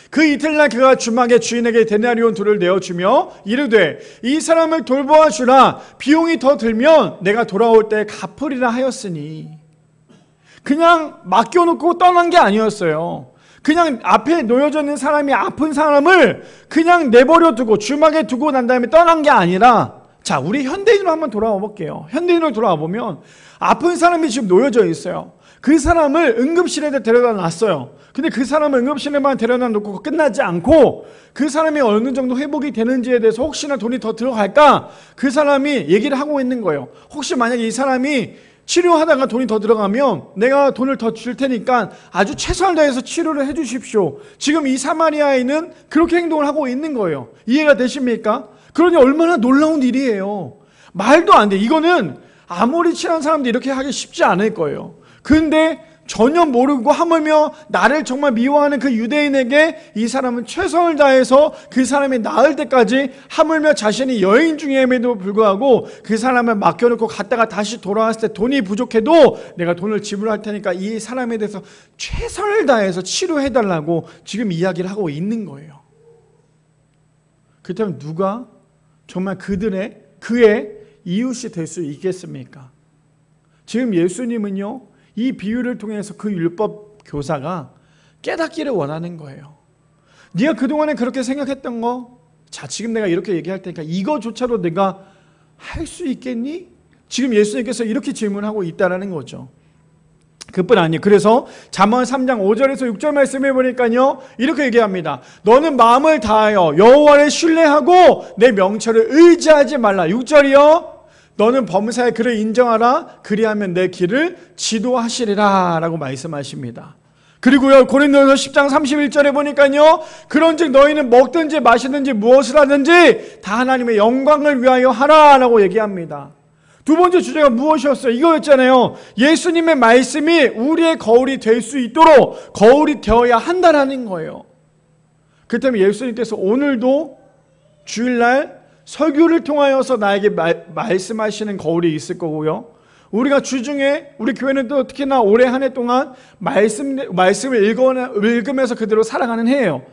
A: 그 이튿날 그가 주막에 주인에게 데나리온 2를 내어주며 이르되 이 사람을 돌보아 주라. 비용이 더 들면 내가 돌아올 때 갚으리라 하였으니. 그냥 맡겨놓고 떠난 게 아니었어요. 그냥 앞에 놓여져 있는 사람이 아픈 사람을 그냥 내버려 두고 주막에 두고 난 다음에 떠난 게 아니라, 자, 우리 현대인으로 한번 돌아와 볼게요. 현대인으로 돌아와 보면 아픈 사람이 지금 놓여져 있어요. 그 사람을 응급실에 데려다 놨어요. 근데 그 사람을 응급실에만 데려다 놓고 끝나지 않고 그 사람이 어느 정도 회복이 되는지에 대해서 혹시나 돈이 더 들어갈까 그 사람이 얘기를 하고 있는 거예요. 혹시 만약에 이 사람이 치료하다가 돈이 더 들어가면 내가 돈을 더 줄 테니까 아주 최선을 다해서 치료를 해 주십시오. 지금 이 사마리아인은 그렇게 행동을 하고 있는 거예요. 이해가 되십니까? 그러니 얼마나 놀라운 일이에요. 말도 안 돼. 이거는 아무리 친한 사람도 이렇게 하기 쉽지 않을 거예요. 근데 전혀 모르고 하물며 나를 정말 미워하는 그 유대인에게 이 사람은 최선을 다해서 그 사람이 나을 때까지, 하물며 자신이 여행 중임에도 불구하고 그 사람을 맡겨놓고 갔다가 다시 돌아왔을 때 돈이 부족해도 내가 돈을 지불할 테니까 이 사람에 대해서 최선을 다해서 치료해달라고 지금 이야기를 하고 있는 거예요. 그렇다면 누가 정말 그의 이웃이 될 수 있겠습니까? 지금 예수님은요, 이 비유를 통해서 그 율법 교사가 깨닫기를 원하는 거예요. 네가 그동안에 그렇게 생각했던 거, 자, 지금 내가 이렇게 얘기할 테니까 이거조차도 내가 할 수 있겠니? 지금 예수님께서 이렇게 질문하고 있다는 거죠. 그뿐 아니에요. 그래서 잠언 3장 5절에서 6절 말씀해 보니까요, 이렇게 얘기합니다. 너는 마음을 다하여 여호와를 신뢰하고 내 명철을 의지하지 말라. 6절이요. 너는 범사의 그를 인정하라. 그리하면 내 길을 지도하시리라 라고 말씀하십니다. 그리고요, 고린도전서 10장 31절에 보니까요, 그런즉 너희는 먹든지 마시든지 무엇을 하든지 다 하나님의 영광을 위하여 하라 라고 얘기합니다. 두 번째 주제가 무엇이었어요? 이거였잖아요. 예수님의 말씀이 우리의 거울이 될 수 있도록 거울이 되어야 한다라는 거예요. 그렇다면 예수님께서 오늘도 주일날 설교를 통하여서 나에게 말씀하시는 거울이 있을 거고요. 우리가 주중에 우리 교회는 또 특히나 올해 한 해 동안 말씀을 읽으면서 그대로 살아가는 해예요.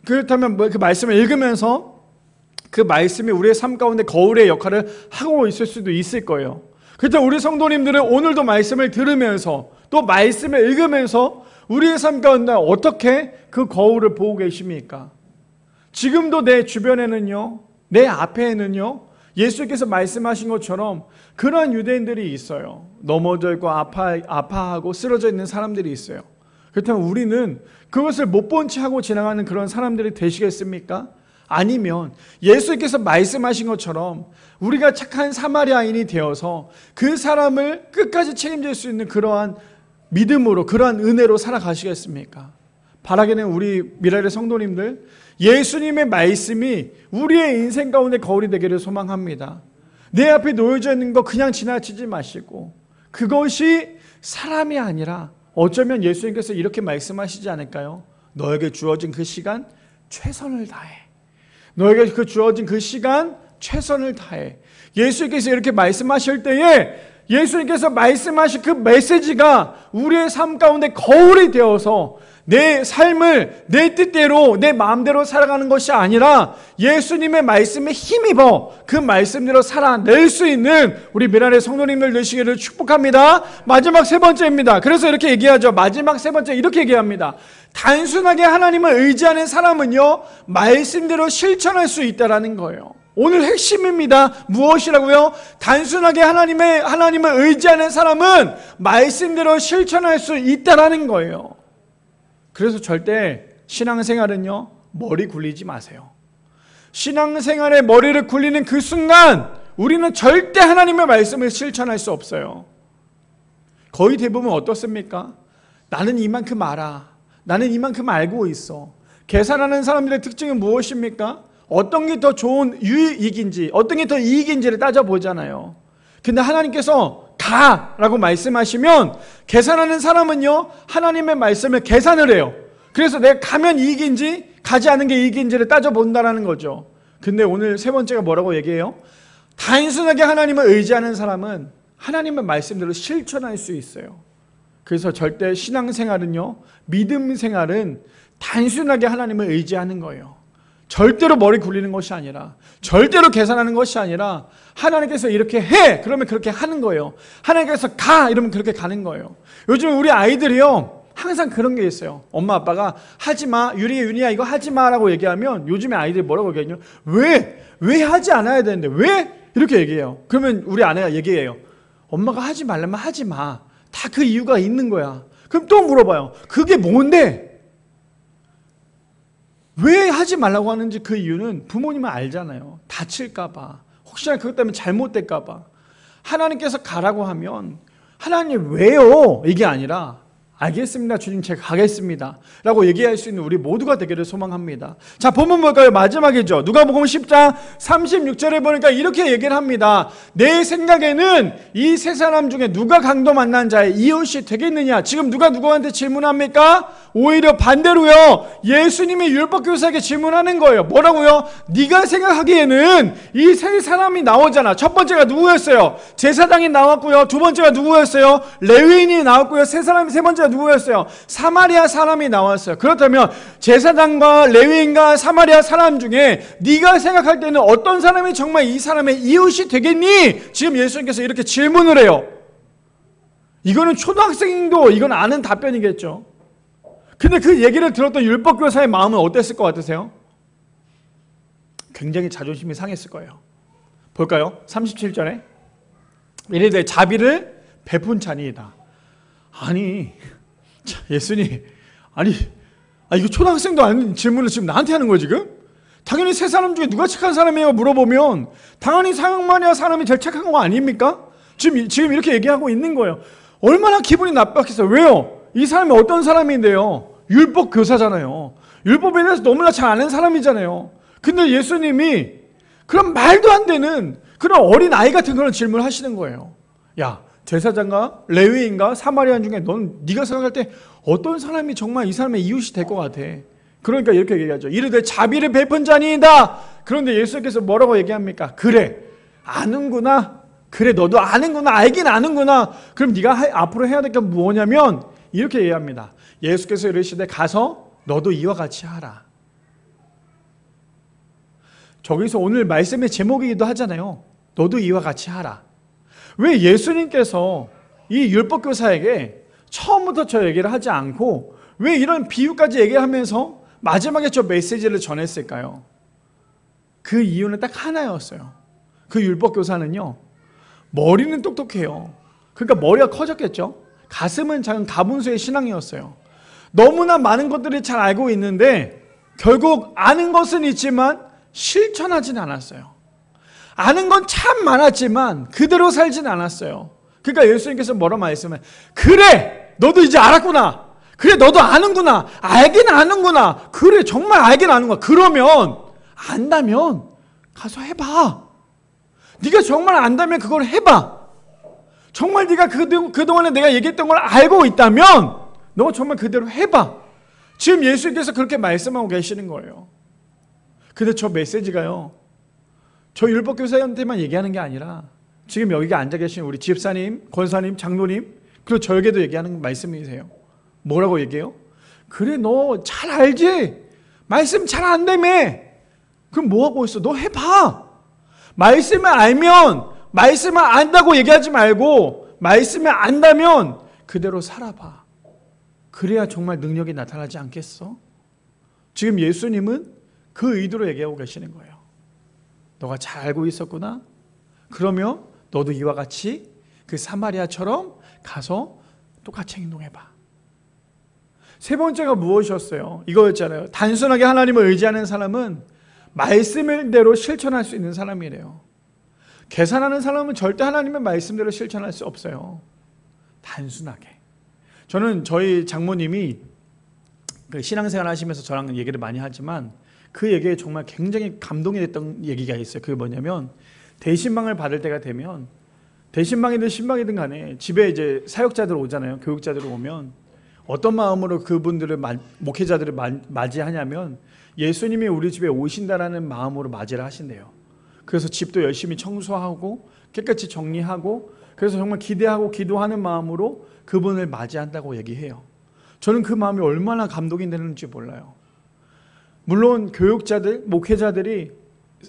A: 그렇다면 그 말씀을 읽으면서 그 말씀이 우리의 삶 가운데 거울의 역할을 하고 있을 수도 있을 거예요. 그렇다면 우리 성도님들은 오늘도 말씀을 들으면서 또 말씀을 읽으면서 우리의 삶 가운데 어떻게 그 거울을 보고 계십니까? 지금도 내 주변에는요, 내 앞에는요, 예수께서 말씀하신 것처럼 그러한 유대인들이 있어요. 넘어져 있고 아파하고 쓰러져 있는 사람들이 있어요. 그렇다면 우리는 그것을 못 본 채 하고 지나가는 그런 사람들이 되시겠습니까? 아니면 예수께서 말씀하신 것처럼 우리가 착한 사마리아인이 되어서 그 사람을 끝까지 책임질 수 있는 그러한 믿음으로, 그러한 은혜로 살아가시겠습니까? 바라기는 우리 미라의 성도님들, 예수님의 말씀이 우리의 인생 가운데 거울이 되기를 소망합니다. 내 앞에 놓여져 있는 거 그냥 지나치지 마시고, 그것이 사람이 아니라 어쩌면 예수님께서 이렇게 말씀하시지 않을까요? 너에게 주어진 그 시간 최선을 다해. 너에게 주어진 그 시간 최선을 다해. 예수님께서 이렇게 말씀하실 때에 예수님께서 말씀하신 그 메시지가 우리의 삶 가운데 거울이 되어서 내 삶을 내 뜻대로 내 마음대로 살아가는 것이 아니라 예수님의 말씀에 힘입어 그 말씀대로 살아낼 수 있는 우리 미라의 성도님들 되시기를 축복합니다. 마지막 세 번째입니다. 그래서 이렇게 얘기하죠. 마지막 세 번째 이렇게 얘기합니다. 단순하게 하나님을 의지하는 사람은요, 말씀대로 실천할 수 있다라는 거예요. 오늘 핵심입니다. 무엇이라고요? 단순하게 하나님을 의지하는 사람은 말씀대로 실천할 수 있다라는 거예요. 그래서 절대 신앙생활은요, 머리 굴리지 마세요. 신앙생활에 머리를 굴리는 그 순간 우리는 절대 하나님의 말씀을 실천할 수 없어요. 거의 대부분 어떻습니까? 나는 이만큼 알아. 나는 이만큼 알고 있어. 계산하는 사람들의 특징은 무엇입니까? 어떤 게 더 좋은 유익인지, 어떤 게 더 이익인지를 따져보잖아요. 근데 하나님께서 가라고 말씀하시면 계산하는 사람은요, 하나님의 말씀을 계산을 해요. 그래서 내가 가면 이익인지 가지 않은 게 이익인지를 따져본다는 거죠. 근데 오늘 세 번째가 뭐라고 얘기해요? 단순하게 하나님을 의지하는 사람은 하나님의 말씀대로 실천할 수 있어요. 그래서 절대 신앙생활은요, 믿음 생활은 단순하게 하나님을 의지하는 거예요. 절대로 머리 굴리는 것이 아니라, 절대로 계산하는 것이 아니라, 하나님께서 이렇게 해! 그러면 그렇게 하는 거예요. 하나님께서 가! 이러면 그렇게 가는 거예요. 요즘 우리 아이들이요, 항상 그런 게 있어요. 엄마 아빠가 하지 마, 윤희야 이거 하지 마라고 얘기하면 요즘에 아이들이 뭐라고 얘기하냐? 왜 하지 않아야 되는데 왜? 이렇게 얘기해요. 그러면 우리 아내가 얘기해요. 엄마가 하지 말라면 하지 마. 다 그 이유가 있는 거야. 그럼 또 물어봐요. 그게 뭔데? 왜 하지 말라고 하는지 그 이유는 부모님은 알잖아요. 다칠까 봐. 혹시나 그것 때문에 잘못될까 봐. 하나님께서 가라고 하면 하나님 왜요? 이게 아니라 알겠습니다. 주님 제가 가겠습니다. 라고 얘기할 수 있는 우리 모두가 되기를 소망합니다. 자, 본문 볼까요? 마지막이죠. 누가복음 10장 36절에 보니까 이렇게 얘기를 합니다. 내 생각에는 이 세 사람 중에 누가 강도 만난 자의 이웃이 되겠느냐? 지금 누가 누구한테 질문합니까? 오히려 반대로요. 예수님이 율법교사에게 질문하는 거예요. 뭐라고요? 네가 생각하기에는 이 세 사람이 나오잖아. 첫 번째가 누구였어요? 제사장이 나왔고요. 두 번째가 누구였어요? 레위인이 나왔고요. 세 번째가 누구였어요? 사마리아 사람이 나왔어요. 그렇다면 제사장과 레위인과 사마리아 사람 중에 네가 생각할 때는 어떤 사람이 정말 이 사람의 이웃이 되겠니? 지금 예수님께서 이렇게 질문을 해요. 이거는 초등학생도 이건 아는 답변이겠죠. 근데 그 얘기를 들었던 율법교사의 마음은 어땠을 것 같으세요? 굉장히 자존심이 상했을 거예요. 볼까요? 37절에 이르되 자비를 베푼 자니이다. 아니 예수님, 이거 초등학생도 아닌 질문을 지금 나한테 하는 거예요 지금? 당연히 세 사람 중에 누가 착한 사람이에요 물어보면 당연히 사마리아 사람이 제일 착한 거 아닙니까? 지금 이렇게 얘기하고 있는 거예요. 얼마나 기분이 나빴겠어요. 왜요? 이 사람이 어떤 사람인데요? 율법 교사잖아요. 율법에 대해서 너무나 잘 아는 사람이잖아요. 근데 예수님이 그런 말도 안 되는 그런 어린 아이 같은 그런 질문을 하시는 거예요. 야, 제사장과 레위인과 사마리아인 중에 네가 생각할 때 어떤 사람이 정말 이 사람의 이웃이 될 것 같아? 그러니까 이렇게 얘기하죠. 이르되 자비를 베푼 자니이다. 그런데 예수께서 뭐라고 얘기합니까? 그래, 아는구나. 그래, 너도 아는구나. 알긴 아는구나. 그럼 네가 앞으로 해야 될 게 뭐냐면 이렇게 얘기합니다. 예수께서 이르시되 가서 너도 이와 같이 하라. 저기서 오늘 말씀의 제목이기도 하잖아요. 너도 이와 같이 하라. 왜 예수님께서 이 율법교사에게 처음부터 저 얘기를 하지 않고 왜 이런 비유까지 얘기하면서 마지막에 저 메시지를 전했을까요? 그 이유는 딱 하나였어요. 그 율법교사는요, 머리는 똑똑해요. 그러니까 머리가 커졌겠죠. 가슴은 작은 가분수의 신앙이었어요. 너무나 많은 것들을 잘 알고 있는데 결국 아는 것은 있지만 실천하진 않았어요. 아는 건 참 많았지만 그대로 살진 않았어요. 그러니까 예수님께서 뭐라 말씀해? 그래, 너도 이제 알았구나. 그래, 너도 아는구나. 알긴 아는구나. 그래, 정말 알긴 아는구나. 그러면 안다면 가서 해봐. 네가 정말 안다면 그걸 해봐. 정말 네가 그동안에 내가 얘기했던 걸 알고 있다면 너 정말 그대로 해봐. 지금 예수님께서 그렇게 말씀하고 계시는 거예요. 근데 저 메시지가요, 저 율법교사한테만 얘기하는 게 아니라 지금 여기 앉아 계신 우리 집사님, 권사님, 장로님, 그리고 저에게도 얘기하는 말씀이세요. 뭐라고 얘기해요? 그래, 너 잘 알지? 말씀 잘 안다며. 그럼 뭐하고 있어? 너 해봐. 말씀을 알면 말씀을 안다고 얘기하지 말고 말씀을 안다면 그대로 살아봐. 그래야 정말 능력이 나타나지 않겠어? 지금 예수님은 그 의도로 얘기하고 계시는 거예요. 너가 잘 알고 있었구나? 그러면 너도 이와 같이 그 사마리아처럼 가서 똑같이 행동해봐. 세 번째가 무엇이었어요? 이거였잖아요. 단순하게 하나님을 의지하는 사람은 말씀대로 실천할 수 있는 사람이래요. 계산하는 사람은 절대 하나님의 말씀대로 실천할 수 없어요. 단순하게. 저는 저희 장모님이 그 신앙생활 하시면서 저랑 얘기를 많이 하지만 그 얘기에 정말 굉장히 감동이 됐던 얘기가 있어요. 그게 뭐냐면 대신방을 받을 때가 되면 대신방이든 신방이든 간에 집에 이제 사역자들 오잖아요. 교육자들 오면 어떤 마음으로 그분들을 목회자들을 맞이하냐면 예수님이 우리 집에 오신다라는 마음으로 맞이를 하신대요. 그래서 집도 열심히 청소하고 깨끗이 정리하고 그래서 정말 기대하고 기도하는 마음으로 그분을 맞이한다고 얘기해요. 저는 그 마음이 얼마나 감동이 되는지 몰라요. 물론 교육자들, 목회자들이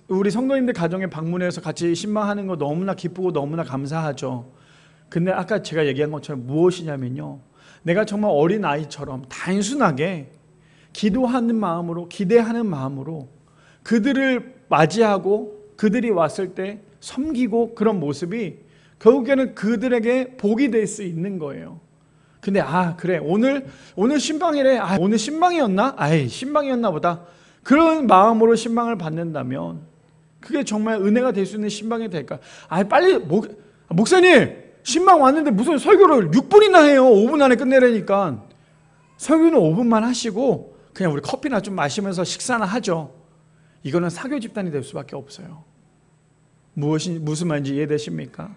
A: 우리 성도님들 가정에 방문해서 같이 신방하는 거 너무나 기쁘고 너무나 감사하죠. 근데 아까 제가 얘기한 것처럼 무엇이냐면요, 내가 정말 어린 아이처럼 단순하게 기도하는 마음으로, 기대하는 마음으로 그들을 맞이하고 그들이 왔을 때 섬기고 그런 모습이 결국에는 그들에게 복이 될 수 있는 거예요. 근데 그래 오늘 신방이래. 오늘 신방이었나? 신방이었나 보다. 그런 마음으로 신방을 받는다면 그게 정말 은혜가 될 수 있는 신방이 될까? 빨리 목사님 신방 왔는데 무슨 설교를 6분이나 해요. 5분 안에 끝내라니까. 설교는 5분만 하시고 그냥 우리 커피나 좀 마시면서 식사나 하죠. 이거는 사교 집단이 될 수밖에 없어요. 무슨 말인지 이해되십니까?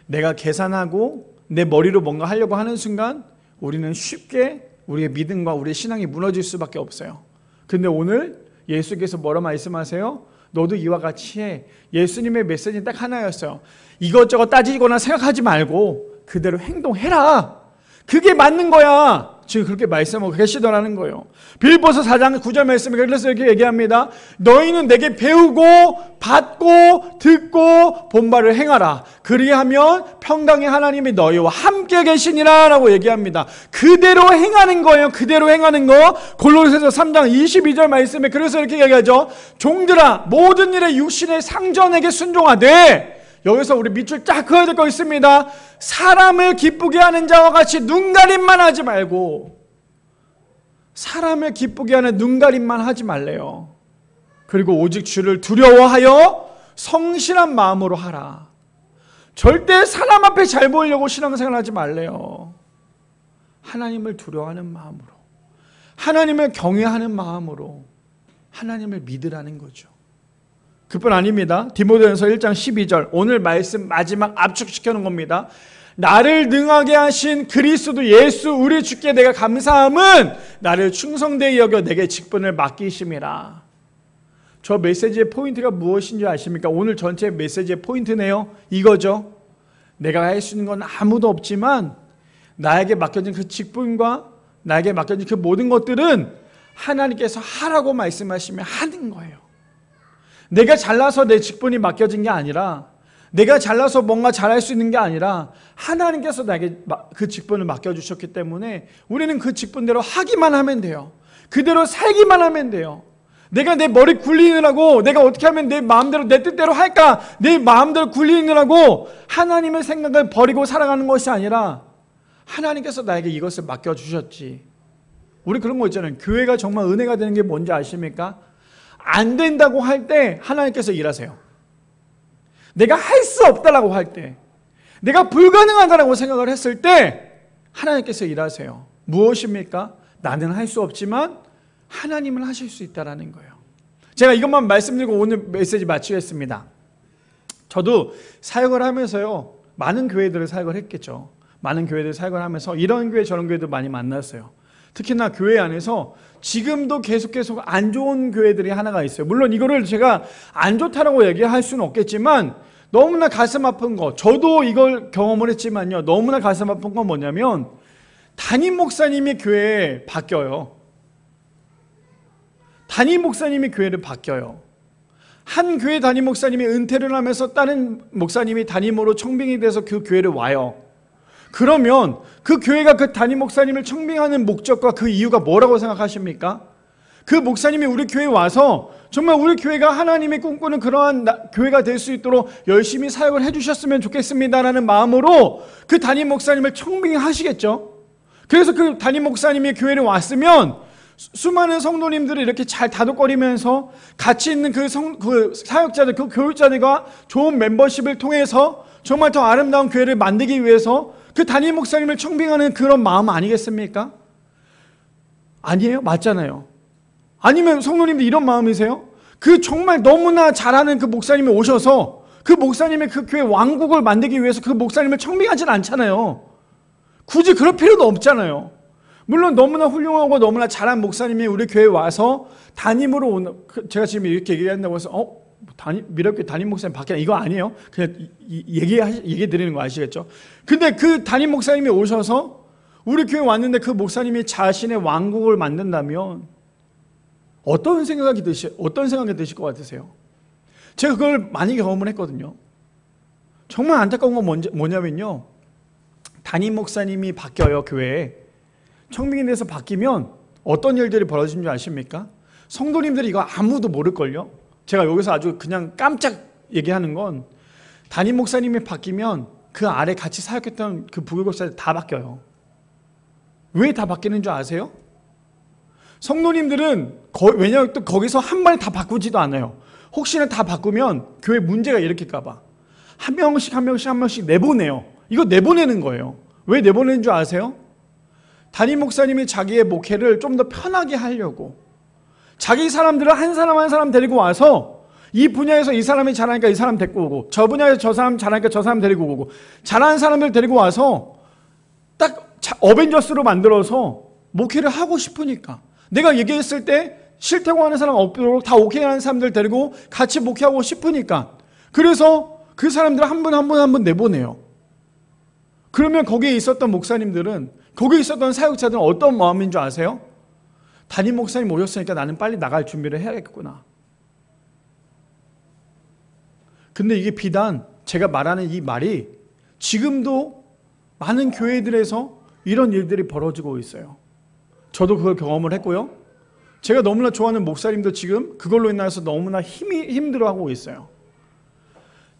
A: 내가 계산하고 내 머리로 뭔가 하려고 하는 순간 우리는 쉽게 우리의 믿음과 우리의 신앙이 무너질 수밖에 없어요. 근데 오늘 예수께서 뭐라 말씀하세요? 너도 이와 같이 해. 예수님의 메시지는 딱 하나였어요. 이것저것 따지거나 생각하지 말고 그대로 행동해라. 그게 맞는 거야. 지금 그렇게 말씀하고 계시더라는 거예요. 빌립보서 4장 9절 말씀에 그래서 이렇게 얘기합니다. 너희는 내게 배우고 받고 듣고 본바를 행하라. 그리하면 평강의 하나님이 너희와 함께 계시니라 라고 얘기합니다. 그대로 행하는 거예요. 그대로 행하는 거. 골로새서 3장 22절 말씀에 그래서 이렇게 얘기하죠. 종들아 모든 일에 육신의 상전에게 순종하되, 여기서 우리 밑줄 쫙 그어야 될 거 있습니다. 사람을 기쁘게 하는 자와 같이 눈가림만 하지 말고, 사람을 기쁘게 하는 눈가림만 하지 말래요. 그리고 오직 주를 두려워하여 성실한 마음으로 하라. 절대 사람 앞에 잘 보이려고 신앙생활 하지 말래요. 하나님을 두려워하는 마음으로, 하나님을 경외하는 마음으로 하나님을 믿으라는 거죠. 그뿐 아닙니다. 디모데전서 1장 12절 오늘 말씀 마지막 압축시켜 놓은 겁니다. 나를 능하게 하신 그리스도 예수 우리 주께 내가 감사함은 나를 충성되이 여겨 내게 직분을 맡기심이라. 저 메시지의 포인트가 무엇인지 아십니까? 오늘 전체 메시지의 포인트네요. 이거죠. 내가 할 수 있는 건 아무도 없지만 나에게 맡겨진 그 직분과 나에게 맡겨진 그 모든 것들은 하나님께서 하라고 말씀하시면 하는 거예요. 내가 잘나서 내 직분이 맡겨진 게 아니라, 내가 잘나서 뭔가 잘할 수 있는 게 아니라 하나님께서 나에게 그 직분을 맡겨주셨기 때문에 우리는 그 직분대로 하기만 하면 돼요. 그대로 살기만 하면 돼요. 내가 내 머리 굴리느라고 내가 어떻게 하면 내 마음대로 내 뜻대로 할까, 내 마음대로 굴리느라고 하나님의 생각을 버리고 살아가는 것이 아니라 하나님께서 나에게 이것을 맡겨주셨지. 우리 그런 거 있잖아요. 교회가 정말 은혜가 되는 게 뭔지 아십니까? 안 된다고 할 때 하나님께서 일하세요. 내가 할 수 없다라고 할 때, 내가 불가능하다라고 생각을 했을 때 하나님께서 일하세요. 무엇입니까? 나는 할 수 없지만 하나님은 하실 수 있다라는 거예요. 제가 이것만 말씀드리고 오늘 메시지 마치겠습니다. 저도 사역을 하면서요, 많은 교회들을 사역을 했겠죠. 많은 교회들 사역을 하면서 이런 교회 저런 교회도 많이 만났어요. 특히나 교회 안에서 지금도 계속 안 좋은 교회들이 하나가 있어요. 물론 이거를 제가 안 좋다라고 얘기할 수는 없겠지만 너무나 가슴 아픈 거, 저도 이걸 경험을 했지만요, 너무나 가슴 아픈 건 뭐냐면 담임 목사님이 교회에 바뀌어요. 담임 목사님이 교회를 바뀌어요. 한 교회 담임 목사님이 은퇴를 하면서 다른 목사님이 담임으로 청빙이 돼서 그 교회를 와요. 그러면 그 교회가 그 담임 목사님을 청빙하는 목적과 그 이유가 뭐라고 생각하십니까? 그 목사님이 우리 교회에 와서 정말 우리 교회가 하나님이 꿈꾸는 그러한 교회가 될 수 있도록 열심히 사역을 해주셨으면 좋겠습니다라는 마음으로 그 담임 목사님을 청빙하시겠죠. 그래서 그 담임 목사님이 교회를 왔으면 수많은 성도님들이 이렇게 잘 다독거리면서 같이 있는 그 사역자들, 그 교육자들과 좋은 멤버십을 통해서 정말 더 아름다운 교회를 만들기 위해서 그 담임 목사님을 청빙하는 그런 마음 아니겠습니까? 아니에요? 맞잖아요. 아니면 성도님들 이런 마음이세요? 그 정말 너무나 잘하는 그 목사님이 오셔서 그 목사님의 그 교회 왕국을 만들기 위해서 그 목사님을 청빙하진 않잖아요. 굳이 그럴 필요도 없잖아요. 물론 너무나 훌륭하고 너무나 잘한 목사님이 우리 교회에 와서 담임으로 오는, 제가 지금 이렇게 얘기한다고 해서 미래교회 담임 목사님 바뀌나 이거 아니에요. 그냥 얘기 드리는 거 아시겠죠? 근데 그 담임 목사님이 오셔서 우리 교회 왔는데 그 목사님이 자신의 왕국을 만든다면 어떤 생각이 드실 것 같으세요? 제가 그걸 많이 경험을 했거든요. 정말 안타까운 건 뭐냐면요. 담임 목사님이 바뀌어요, 교회에. 청빙이 돼서 바뀌면 어떤 일들이 벌어지는 줄 아십니까? 성도님들이 이거 아무도 모를걸요? 제가 여기서 아주 그냥 깜짝 얘기하는 건 담임 목사님이 바뀌면 그 아래 같이 사역했던 그 부교육사들 다 바뀌어요. 왜 다 바뀌는 줄 아세요? 성도님들은 왜냐하면 또 거기서 한 번에 다 바꾸지도 않아요. 혹시나 다 바꾸면 교회 문제가 일으킬까 봐 한 명씩 내보내요. 이거 내보내는 거예요. 왜 내보내는 줄 아세요? 담임 목사님이 자기의 목회를 좀 더 편하게 하려고 자기 사람들을 한 사람 데리고 와서 이 분야에서 이 사람이 잘하니까 이 사람 데리고 오고 저 분야에서 저 사람 잘하니까 저 사람 데리고 오고 잘하는 사람들 데리고 와서 딱 어벤져스로 만들어서 목회를 하고 싶으니까 내가 얘기했을 때 싫다고 하는 사람 없도록 다 오케이 하는 사람들 데리고 같이 목회하고 싶으니까 그래서 그 사람들 한 분 내보내요. 그러면 거기에 있었던 목사님들은 거기에 있었던 사역자들은 어떤 마음인 줄 아세요? 담임 목사님 오셨으니까 나는 빨리 나갈 준비를 해야겠구나. 근데 이게 비단 제가 말하는 이 말이 지금도 많은 교회들에서 이런 일들이 벌어지고 있어요. 저도 그걸 경험을 했고요. 제가 너무나 좋아하는 목사님도 지금 그걸로 인해서 너무나 힘들어하고 있어요.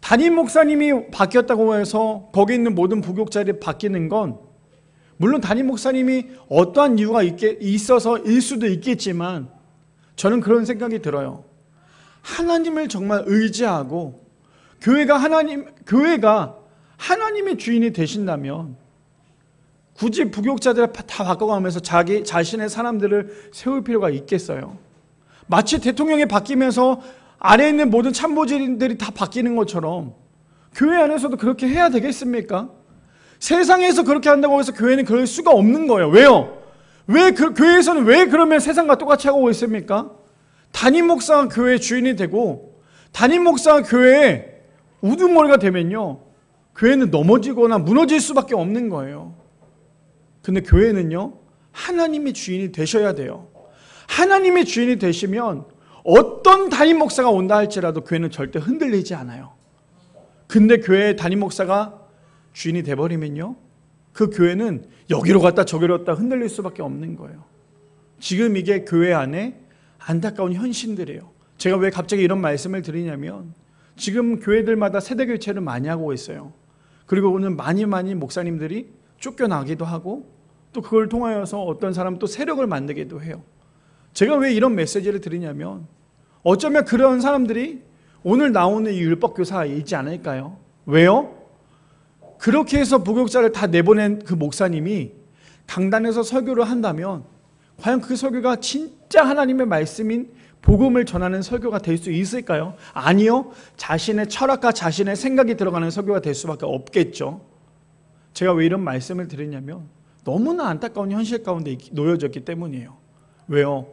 A: 담임 목사님이 바뀌었다고 해서 거기 있는 모든 부교육자들이 바뀌는 건 물론 담임 목사님이 어떠한 이유가 있어서일 수도 있겠지만 저는 그런 생각이 들어요. 하나님을 정말 의지하고 교회가 하나님의 주인이 되신다면 굳이 부교육자들을 다 바꿔가면서 자기 자신의 사람들을 세울 필요가 있겠어요? 마치 대통령이 바뀌면서 아래에 있는 모든 참모진들이 다 바뀌는 것처럼 교회 안에서도 그렇게 해야 되겠습니까? 세상에서 그렇게 한다고 해서 교회는 그럴 수가 없는 거예요. 왜요? 교회에서는 왜 그러면 세상과 똑같이 하고 있습니까? 담임 목사가 교회의 주인이 되고 담임 목사가 교회의 우두머리가 되면요 교회는 넘어지거나 무너질 수밖에 없는 거예요. 근데 교회는요 하나님이 주인이 되셔야 돼요. 하나님이 주인이 되시면 어떤 담임 목사가 온다 할지라도 교회는 절대 흔들리지 않아요. 근데 교회의 담임 목사가 주인이 돼버리면요 그 교회는 여기로 갔다 저기로 갔다 흔들릴 수밖에 없는 거예요. 지금 이게 교회 안에 안타까운 현실들이에요. 제가 왜 갑자기 이런 말씀을 드리냐면 지금 교회들마다 세대교체를 많이 하고 있어요. 그리고 오늘 많이 목사님들이 쫓겨나기도 하고 또 그걸 통하여서 어떤 사람은 또 세력을 만들기도 해요. 제가 왜 이런 메시지를 드리냐면 어쩌면 그런 사람들이 오늘 나오는 이 율법교사에 있지 않을까요? 왜요? 그렇게 해서 부교육자를 다 내보낸 그 목사님이 강단에서 설교를 한다면 과연 그 설교가 진짜 하나님의 말씀인 복음을 전하는 설교가 될 수 있을까요? 아니요. 자신의 철학과 자신의 생각이 들어가는 설교가 될 수밖에 없겠죠. 제가 왜 이런 말씀을 드리냐면 너무나 안타까운 현실 가운데 놓여졌기 때문이에요. 왜요?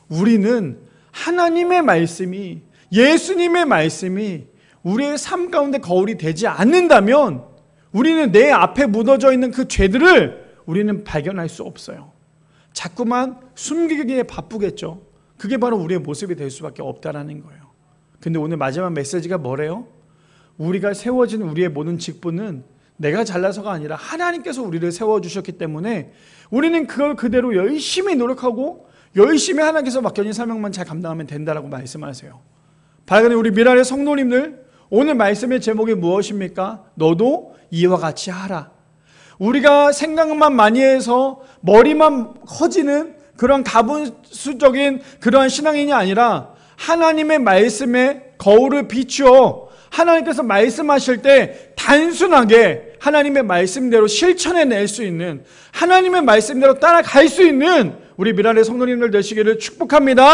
A: 우리는 하나님의 말씀이 예수님의 말씀이 우리의 삶 가운데 거울이 되지 않는다면 우리는 내 앞에 묻어져 있는 그 죄들을 우리는 발견할 수 없어요. 자꾸만 숨기기에 바쁘겠죠. 그게 바로 우리의 모습이 될 수밖에 없다라는 거예요. 근데 오늘 마지막 메시지가 뭐래요? 우리가 세워진 우리의 모든 직분은 내가 잘나서가 아니라 하나님께서 우리를 세워주셨기 때문에 우리는 그걸 그대로 열심히 노력하고 열심히 하나님께서 맡겨진 사명만 잘 감당하면 된다라고 말씀하세요. 바라가는 우리 미랄의 성도님들 오늘 말씀의 제목이 무엇입니까? 너도 이와 같이 하라. 우리가 생각만 많이 해서 머리만 커지는 그런 다분수적인 그런 신앙인이 아니라 하나님의 말씀에 거울을 비추어 하나님께서 말씀하실 때 단순하게 하나님의 말씀대로 실천해낼 수 있는, 하나님의 말씀대로 따라갈 수 있는 우리 미라의 성도님들 되시기를 축복합니다.